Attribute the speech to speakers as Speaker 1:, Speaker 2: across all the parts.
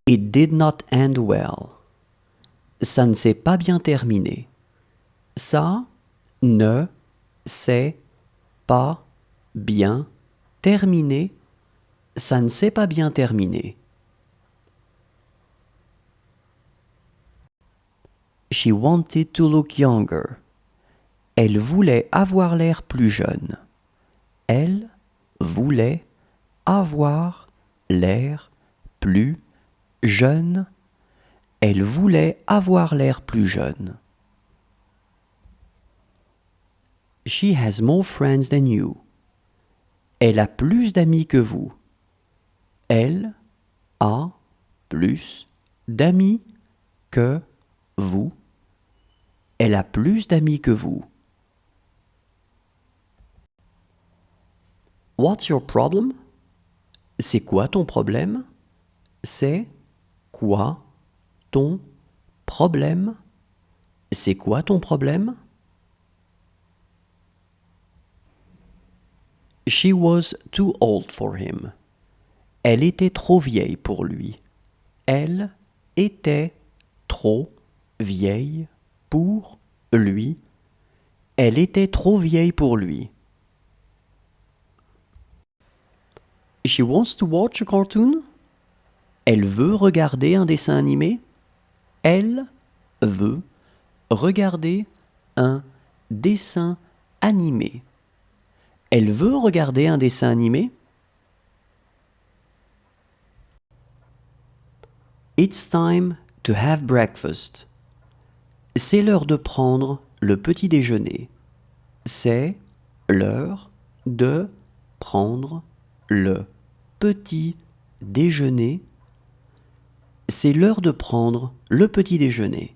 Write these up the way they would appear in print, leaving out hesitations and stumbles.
Speaker 1: It did not end well. Ça ne s'est pas bien terminé. Ça ne s'est pas bien terminé. Ça ne s'est pas bien terminé. She wanted to look younger. Elle voulait avoir l'air plus jeune. Elle voulait avoir l'air plus jeune. Elle voulait avoir l'air plus jeune. She has more friends than you. Elle a plus d'amis que vous. Elle a plus d'amis que vous. Elle a plus d'amis que vous. What's your problem? C'est quoi ton problème? C'est quoi ton problème? C'est quoi ton problème? She was too old for him. Elle était trop vieille pour lui. Elle était trop vieille pour lui. Elle était trop vieille pour lui. She wants to watch a cartoon. Elle veut regarder un dessin animé. Elle veut regarder un dessin animé. Elle veut regarder un dessin animé. It's time to have breakfast. C'est l'heure de prendre le petit déjeuner. C'est l'heure de prendre le petit déjeuner. C'est l'heure de prendre le petit déjeuner.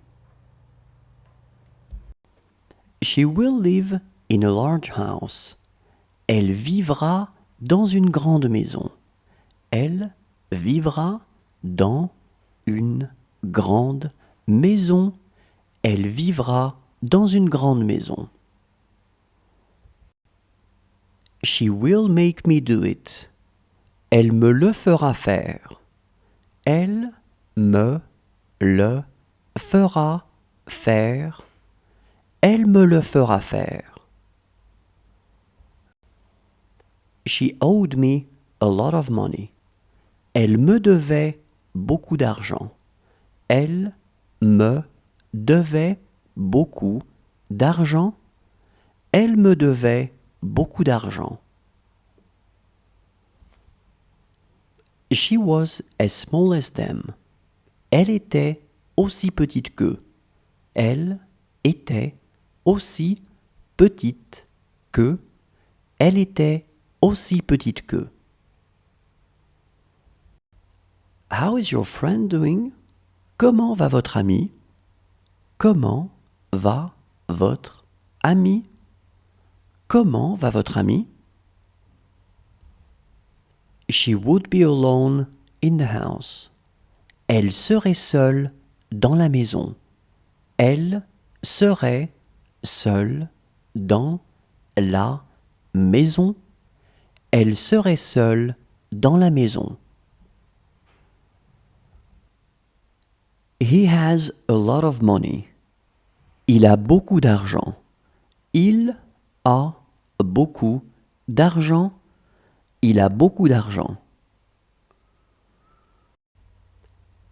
Speaker 1: She will live in a large house. Elle vivra dans une grande maison. Elle vivra dans une grande maison. Elle vivra dans une grande maison. She will make me do it. Elle me le fera faire. Elle me le fera faire. Elle me le fera faire. She owed me a lot of money. Elle me devait beaucoup d'argent. Elle me devait beaucoup d'argent. Elle me devait beaucoup d'argent. She was as small as them. Elle était aussi petite qu'eux. Elle était aussi petite qu'eux. Elle était aussi petite qu'eux. How is your friend doing? Comment va votre ami? Comment va votre ami? Comment va votre ami? She would be alone in the house. Elle serait seule dans la maison. Elle serait seule dans la maison. Elle serait seule dans la maison. He has a lot of money. Il a beaucoup d'argent. Il a beaucoup d'argent. Il a beaucoup d'argent.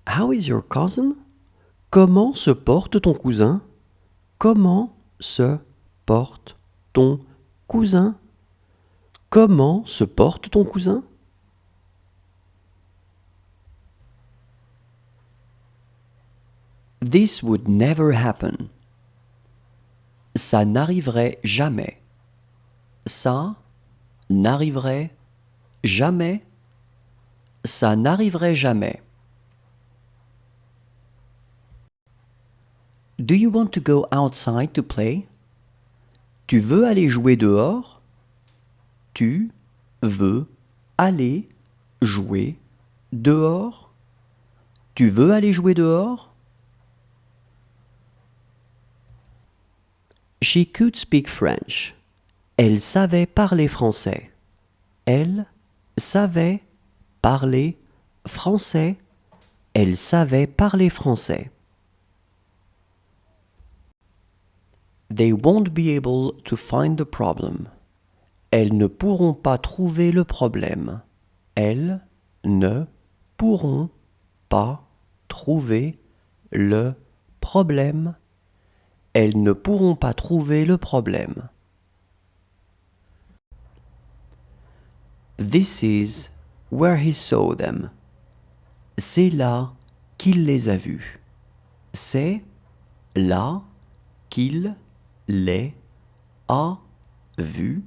Speaker 1: How is your cousin? Comment se porte ton cousin? Comment se porte ton cousin? Comment se porte ton cousin? This would never happen. Ça n'arriverait jamais. Ça n'arriverait jamais. Ça n'arriverait jamais. Do you want to go outside to play? Tu veux aller jouer dehors? Tu veux aller jouer dehors? Tu veux aller jouer dehors? She could speak French. Elle savait parler français. Elle savait parler français. Elle savait parler français. They won't be able to find the problem. Elles ne pourront pas trouver le problème. Elles ne pourront pas trouver le problème. Elles ne pourront pas trouver le problème. This is where he saw them. C'est là qu'il les a vus. C'est là qu'il les a vus.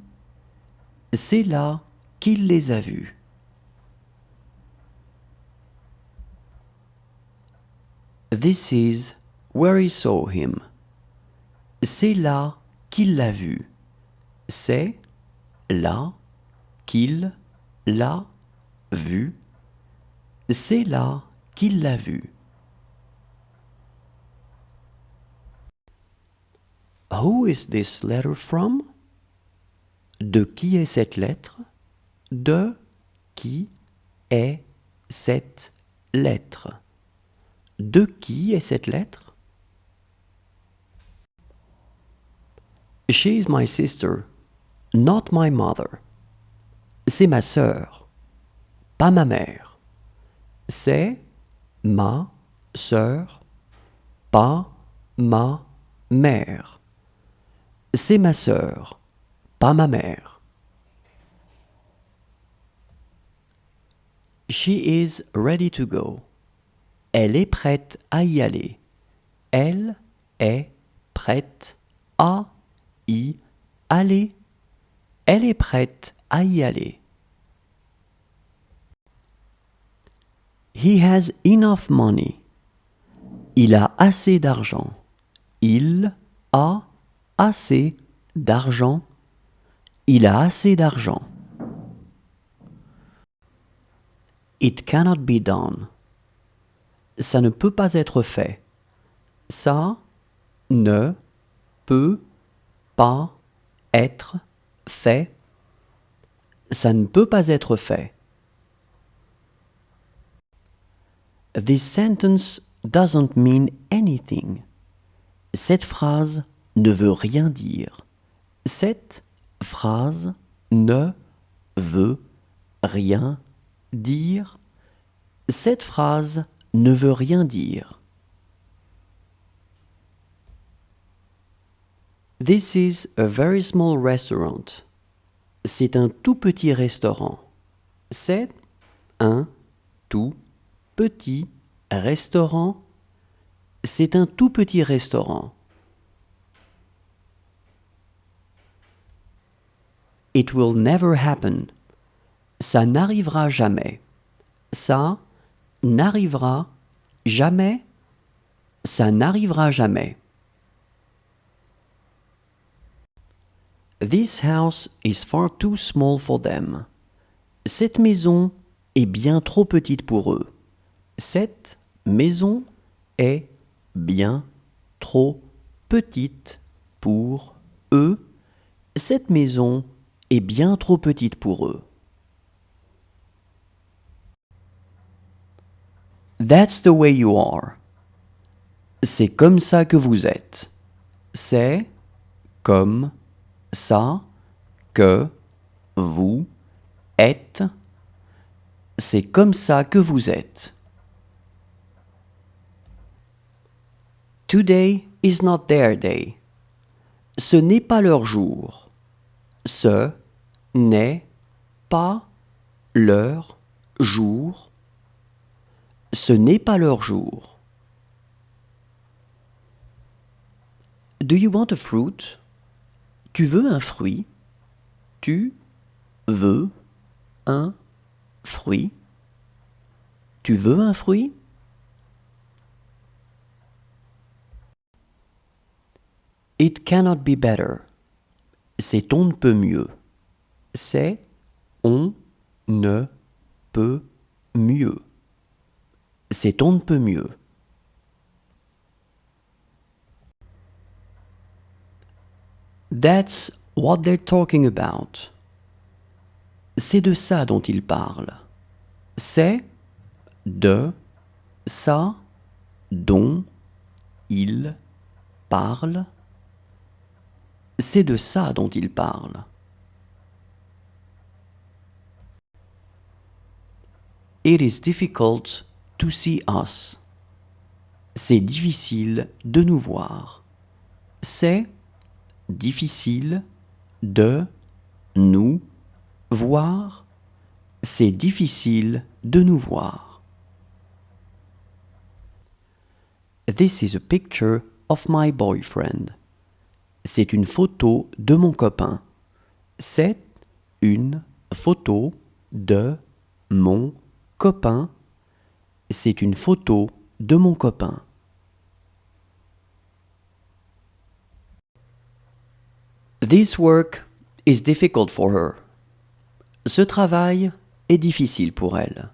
Speaker 1: C'est là qu'il les a vus. This is where he saw him. C'est là qu'il l'a vu. C'est là qu'il l'a vu. C'est là qu'il l'a vu. Who is this letter from? De qui est cette lettre? De qui est cette lettre? De qui est cette lettre? She is my sister, not my mother. C'est ma sœur, pas ma mère. C'est ma sœur, pas ma mère. C'est ma sœur, pas ma mère. She is ready to go. Elle est prête à y aller. Elle est prête à y aller. Elle est prête à y aller. He has enough money. Il a assez d'argent. Il a assez d'argent. Il a assez d'argent. It cannot be done. Ça ne peut pas être fait. Ça ne peut pas être fait. Ça ne peut pas être fait. This sentence doesn't mean anything. Cette phrase ne veut rien dire. Cette phrase ne veut rien dire. Cette phrase ne veut rien dire. This is a very small restaurant. C'est un tout petit restaurant. C'est un tout petit restaurant. C'est un tout petit restaurant. It will never happen. Ça n'arrivera jamais. Ça n'arrivera jamais. Ça n'arrivera jamais. This house is far too small for them. Cette maison est bien trop petite pour eux. Cette maison est bien trop petite pour eux. Cette maison est bien trop petite pour eux. That's the way you are. C'est comme ça que vous êtes. C'est comme ça que vous êtes. C'est comme ça que vous êtes. Today is not their day. Ce n'est pas leur jour. Ce n'est pas leur jour. Ce n'est pas leur jour. Do you want a fruit? Tu veux un fruit? Tu veux un fruit? Tu veux un fruit? It cannot be better. C'est on ne peut mieux. C'est on ne peut mieux. C'est on ne peut mieux. That's what they're talking about. C'est de ça dont ils parlent. C'est de Ça dont il parle, c'est de ça dont il parle. It is difficult to see us. C'est difficile de nous voir. C'est difficile de nous voir. C'est difficile de nous voir. This is a picture of my boyfriend. C'est une photo de mon copain. C'est une photo de mon copain. C'est une photo de mon copain. This work is difficult for her. Ce travail est difficile pour elle.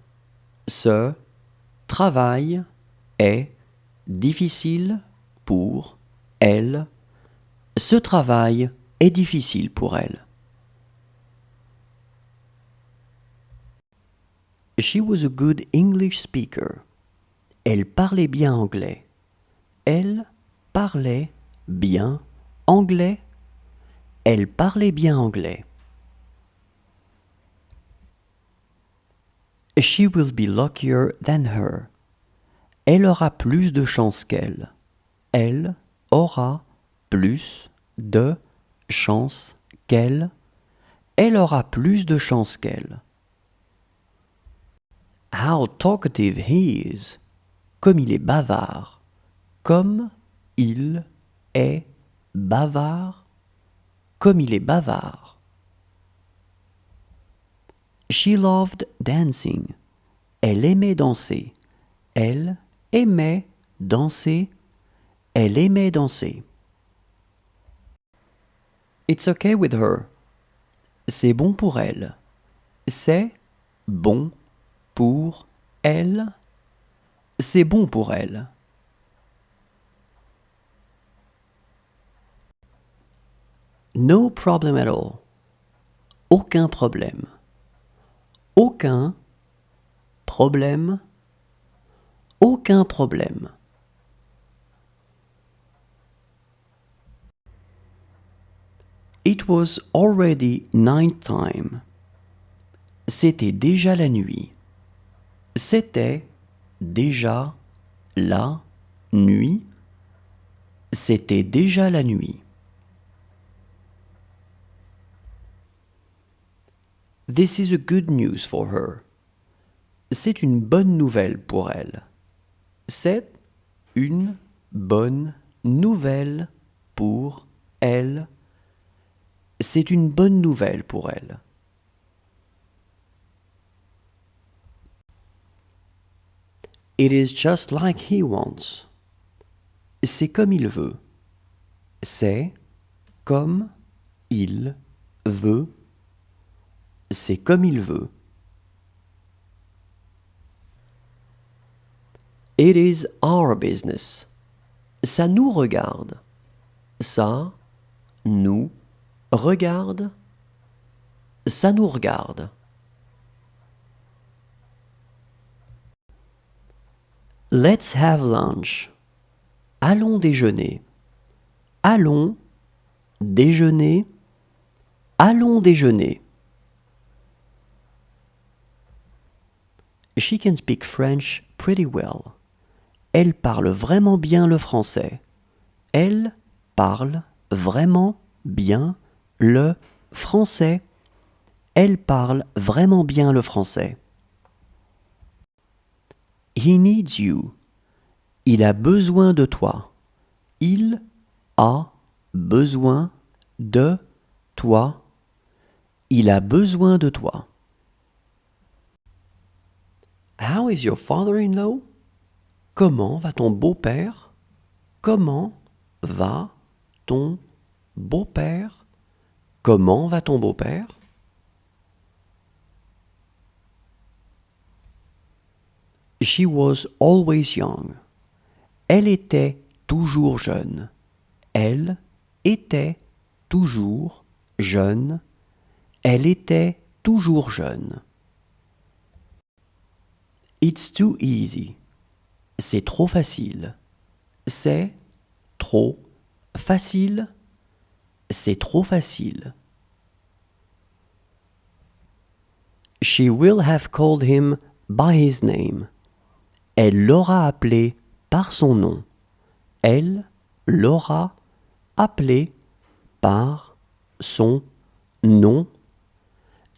Speaker 1: Ce travail est difficile pour elle. Ce travail est difficile pour elle. She was a good English speaker. Elle parlait bien anglais. Elle parlait bien anglais. Elle parlait bien anglais. She will be luckier than her. Elle aura plus de chance qu'elle. Elle aura plus de chance qu'elle. Elle aura plus de chance qu'elle. How talkative he is. Comme il est bavard. Comme il est bavard. Comme il est bavard. She loved dancing. Elle aimait danser. Elle aimait danser. Elle aimait danser. It's okay with her. C'est bon pour elle. C'est bon pour elle. C'est bon pour elle. No problem at all. Aucun problème. Aucun problème. Aucun problème. It was already night time. C'était déjà la nuit. C'était déjà la nuit. C'était déjà la nuit. This is a good news for her. C'est une bonne nouvelle pour elle. C'est une bonne nouvelle pour elle. C'est une bonne nouvelle pour elle. It is just like he wants. C'est comme il veut. C'est comme il veut. C'est comme il veut. It is our business. Ça nous regarde. Ça nous regarde. Ça nous regarde. Let's have lunch. Allons déjeuner. Allons déjeuner. Allons déjeuner. She can speak French pretty well. Elle parle vraiment bien le français. Elle parle vraiment bien le français. Elle parle vraiment bien le français. He needs you. Il a besoin de toi. Il a besoin de toi. Il a besoin de toi. How is your father-in-law? Comment va ton beau-père? Comment va ton beau-père? Comment va ton beau-père? She was always young. Elle était toujours jeune. Elle était toujours jeune. Elle était toujours jeune. It's too easy. C'est trop facile. C'est trop facile. C'est trop facile. She will have called him by his name. Elle l'aura appelé par son nom. Elle l'aura appelé par son nom.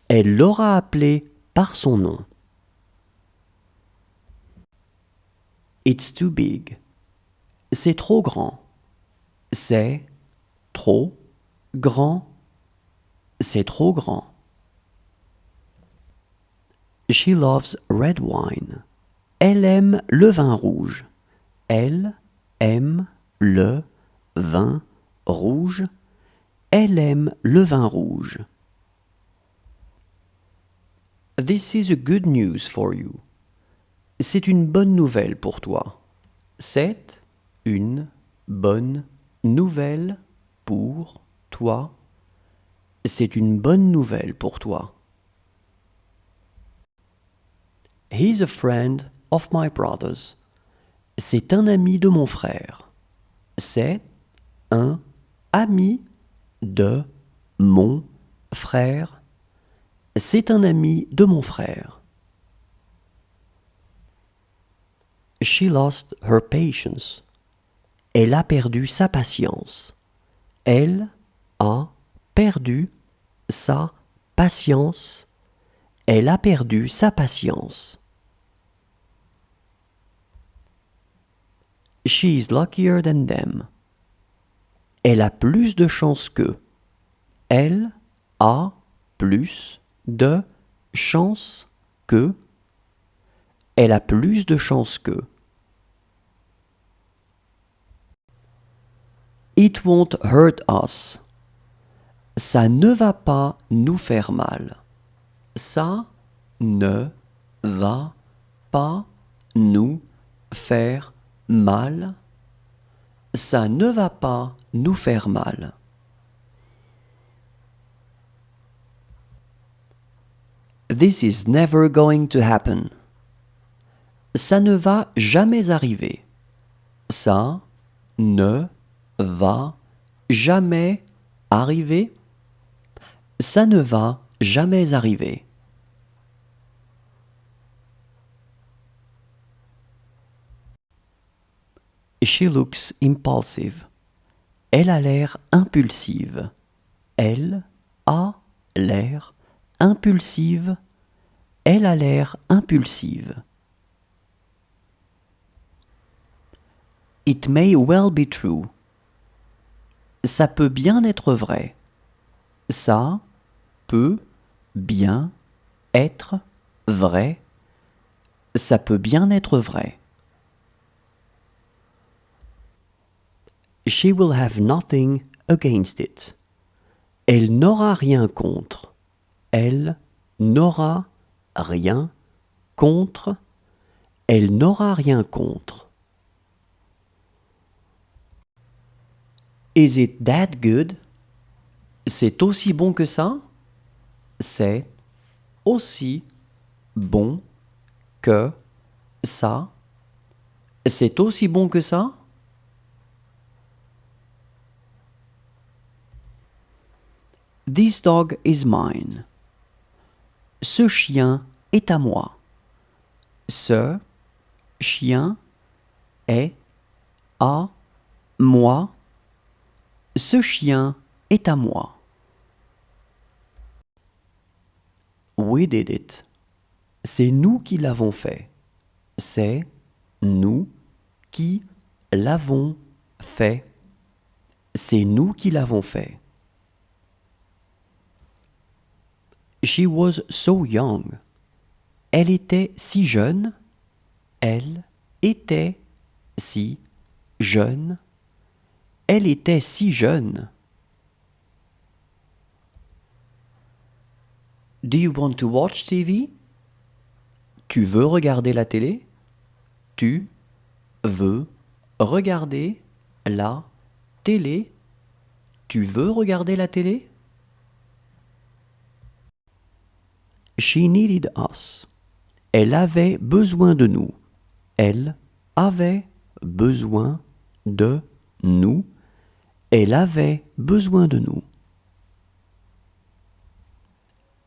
Speaker 1: Elle l'aura appelé par son nom. It's too big. C'est trop grand. C'est trop grand. C'est trop grand. She loves red wine. Elle aime le vin rouge. Elle aime le vin rouge. Elle aime le vin rouge. This is a good news for you. C'est une bonne nouvelle pour toi. C'est une bonne nouvelle pour toi. C'est une bonne nouvelle pour toi. He's a friend of my brother's. C'est un ami de mon frère. C'est un ami de mon frère. C'est un ami de mon frère. She lost her patience. Elle a perdu sa patience. Elle a perdu sa patience. Elle a perdu sa patience. She is luckier than them. Elle a plus de chance qu'eux. Elle a plus de chance qu'eux. Elle a plus de chance qu'eux. It won't hurt us. Ça ne va pas nous faire mal. Ça ne va pas nous faire mal. Ça ne va pas nous faire mal. This is never going to happen. Ça ne va jamais arriver. Ça ne va jamais arriver. Ça ne va jamais arriver. She looks impulsive. Elle a l'air impulsive. Elle a l'air impulsive. Elle a l'air impulsive. It may well be true. Ça peut bien être vrai. Ça peut bien être vrai. Ça peut bien être vrai. She will have nothing against it. Elle n'aura rien contre. Elle n'aura rien contre. Elle n'aura rien contre. Is it that good? C'est aussi bon que ça? C'est aussi bon que ça? C'est aussi bon que ça? This dog is mine. Ce chien est à moi. Ce chien est à moi. Ce chien est à moi. We did it. C'est nous qui l'avons fait. C'est nous qui l'avons fait. C'est nous qui l'avons fait. She was so young. Elle était si jeune. Elle était si jeune. Elle était si jeune. Do you want to watch TV? Tu veux regarder la télé? Tu veux regarder la télé? Tu veux regarder la télé? She needed us. Elle avait besoin de nous. Elle avait besoin de nous. Elle avait besoin de nous.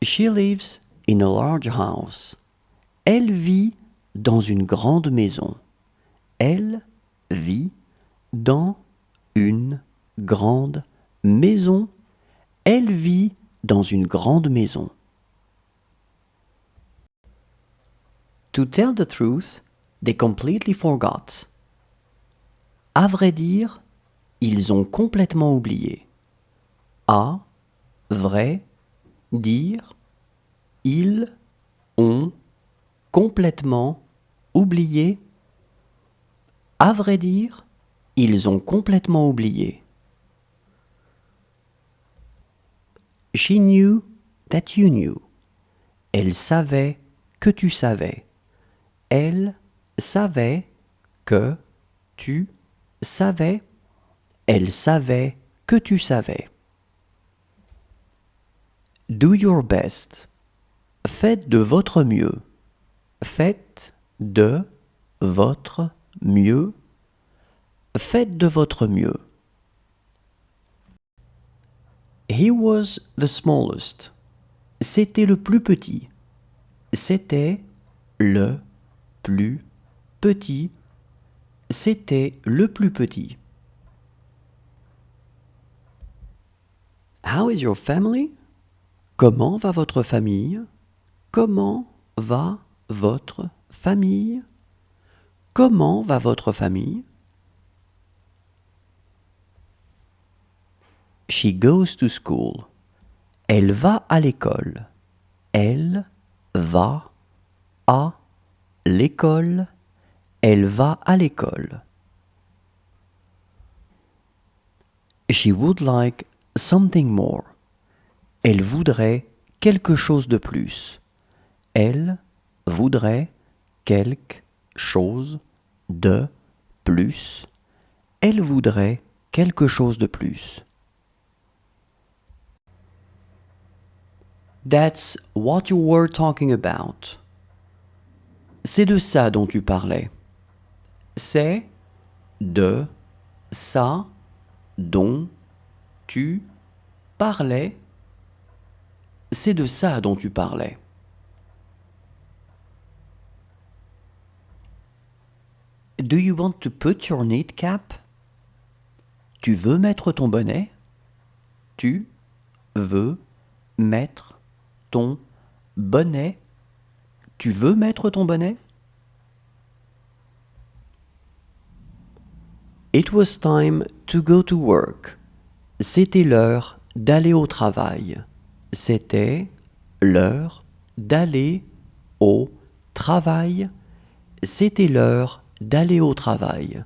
Speaker 1: She lives in a large house. Elle vit dans une grande maison. Elle vit dans une grande maison. Elle vit dans une grande maison. To tell the truth, they completely forgot. À vrai dire, ils ont complètement oublié. À vrai dire, ils ont complètement oublié. À vrai dire, ils ont complètement oublié. She knew that you knew. Elle savait que tu savais. Elle savait que tu savais. Elle savait que tu savais. Do your best. Faites de votre mieux. Faites de votre mieux. Faites de votre mieux. He was the smallest. C'était le plus petit. C'était le plus petit. C'était le plus petit. How is your family? Comment va votre famille? Comment va votre famille? Comment va votre famille? She goes to school. Elle va à l'école. Elle va à l'école. Elle va à l'école. She would like something more. Elle voudrait quelque chose de plus. Elle voudrait quelque chose de plus. Elle voudrait quelque chose de plus. That's what you were talking about. C'est de ça dont tu parlais. C'est de ça dont tu parlais. C'est de ça dont tu parlais. Do you want to put your knit cap? Tu veux mettre ton bonnet? Tu veux mettre ton bonnet? Tu veux mettre ton bonnet? It was time to go to work. C'était l'heure d'aller au travail. C'était l'heure d'aller au travail. C'était l'heure d'aller au travail.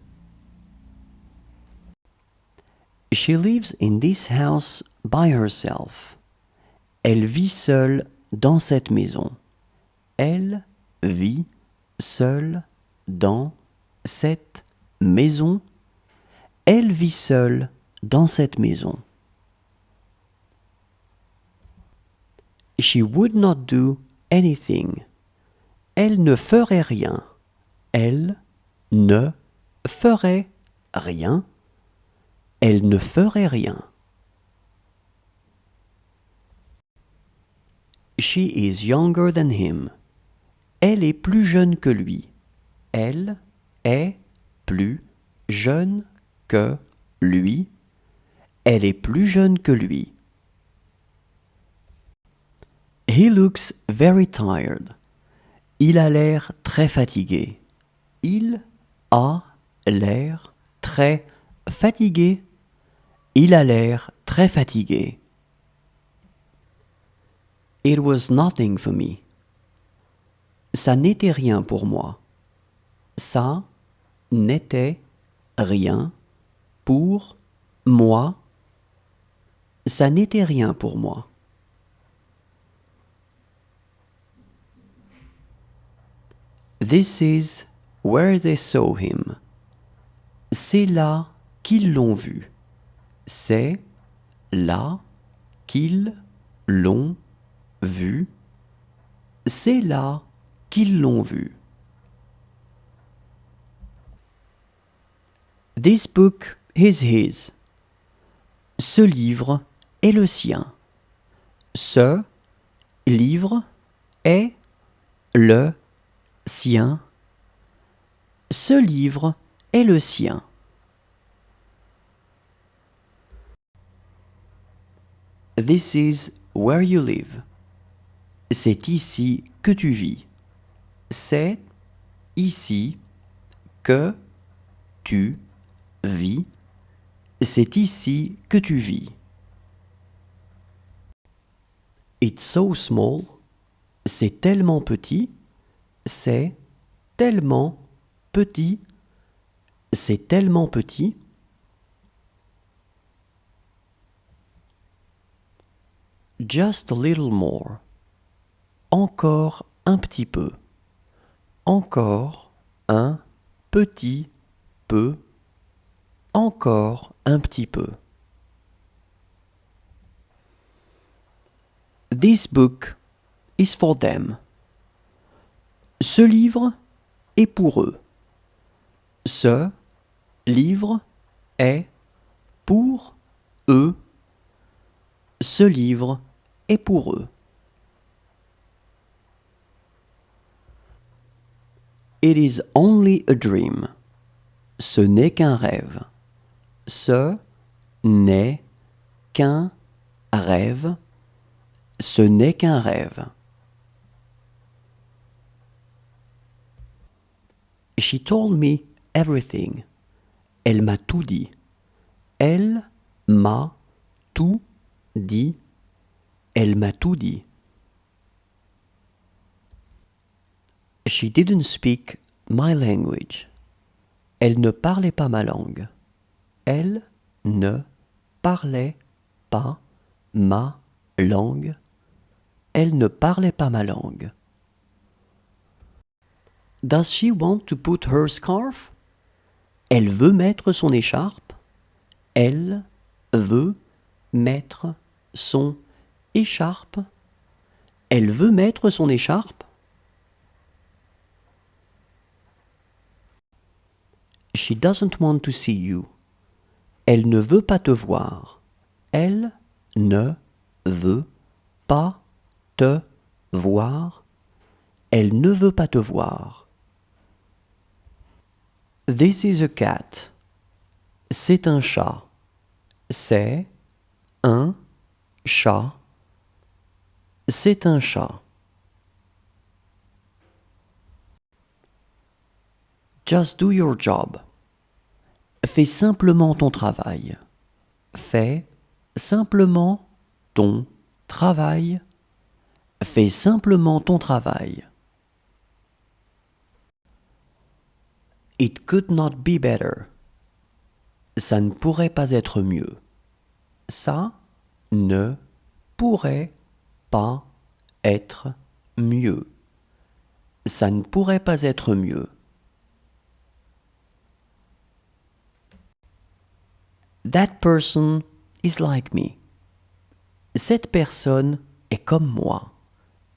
Speaker 1: She lives in this house by herself. Elle vit seule dans cette maison. Elle vit seule dans cette maison. Elle vit seule dans cette maison. She would not do anything. Elle ne ferait rien. Elle ne ferait rien. Elle ne ferait rien. She is younger than him. Elle est plus jeune que lui. Elle est plus jeune que lui. Elle est plus jeune que lui. He looks very tired. Il a l'air très fatigué. Il a l'air très fatigué. Il a l'air très fatigué. It was nothing for me. Ça n'était rien pour moi. Ça n'était rien pour moi. Ça n'était rien pour moi. This is where they saw him. C'est là qu'ils l'ont vu. C'est là qu'ils l'ont vu. C'est là qu'ils l'ont vu. This book is his. Ce livre est le sien. Ce livre est le sien. Ce livre est le sien. This is where you live. C'est ici que tu vis. C'est ici que tu vis. C'est ici que tu vis. It's so small. C'est tellement petit. C'est tellement petit. C'est tellement petit. Just a little more. Encore un petit peu. Encore un petit peu. Encore un petit peu. This book is for them. Ce livre est pour eux. Ce livre est pour eux. Ce livre est pour eux. It is only a dream. Ce n'est qu'un rêve. Ce n'est qu'un rêve. Ce n'est qu'un rêve. She told me everything. Elle m'a tout dit. Elle m'a tout dit. Elle m'a tout dit. She didn't speak my language. Elle ne parlait pas ma langue. Elle ne parlait pas ma langue. Elle ne parlait pas ma langue. Does she want to put her scarf? Elle veut mettre son écharpe. Elle veut mettre son écharpe. Elle veut mettre son écharpe. She doesn't want to see you. Elle ne veut pas te voir. Elle ne veut pas te voir. Elle ne veut pas te voir. This is a cat. C'est un chat. C'est un chat. C'est un chat. Just do your job. Fais simplement ton travail. Fais simplement ton travail. Fais simplement ton travail. It could not be better. Ça ne pourrait pas être mieux. Ça ne pourrait pas être mieux. Ça ne pourrait pas être mieux. That person is like me. Cette personne est comme moi.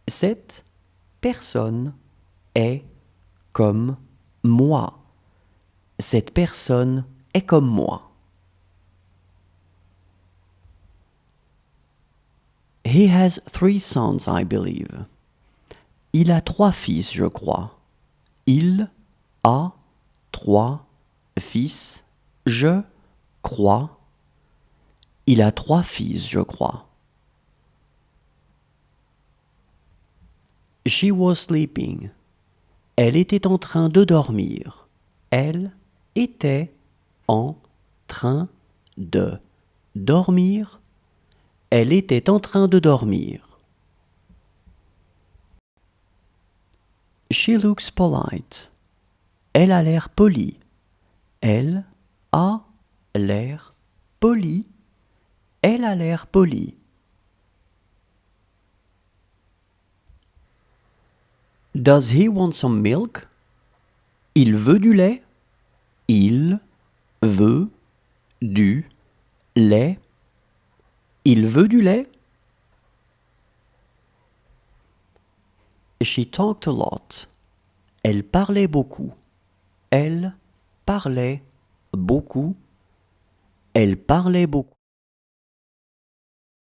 Speaker 1: Cette personne est comme moi. Cette personne est comme moi. He has 3 sons, I believe. Il a 3 fils, je crois. Il a 3 fils, je crois. Il a 3 fils, je crois. She was sleeping. Elle était en train de dormir. Elle était en train de dormir. Elle était en train de dormir. She looks polite. Elle a l'air polie. Elle a l'air polie. Elle a l'air polie. Does he want some milk? Il veut du lait? Il veut du lait. Il veut du lait? She talked a lot. Elle parlait beaucoup. Elle parlait beaucoup. Elle parlait beaucoup.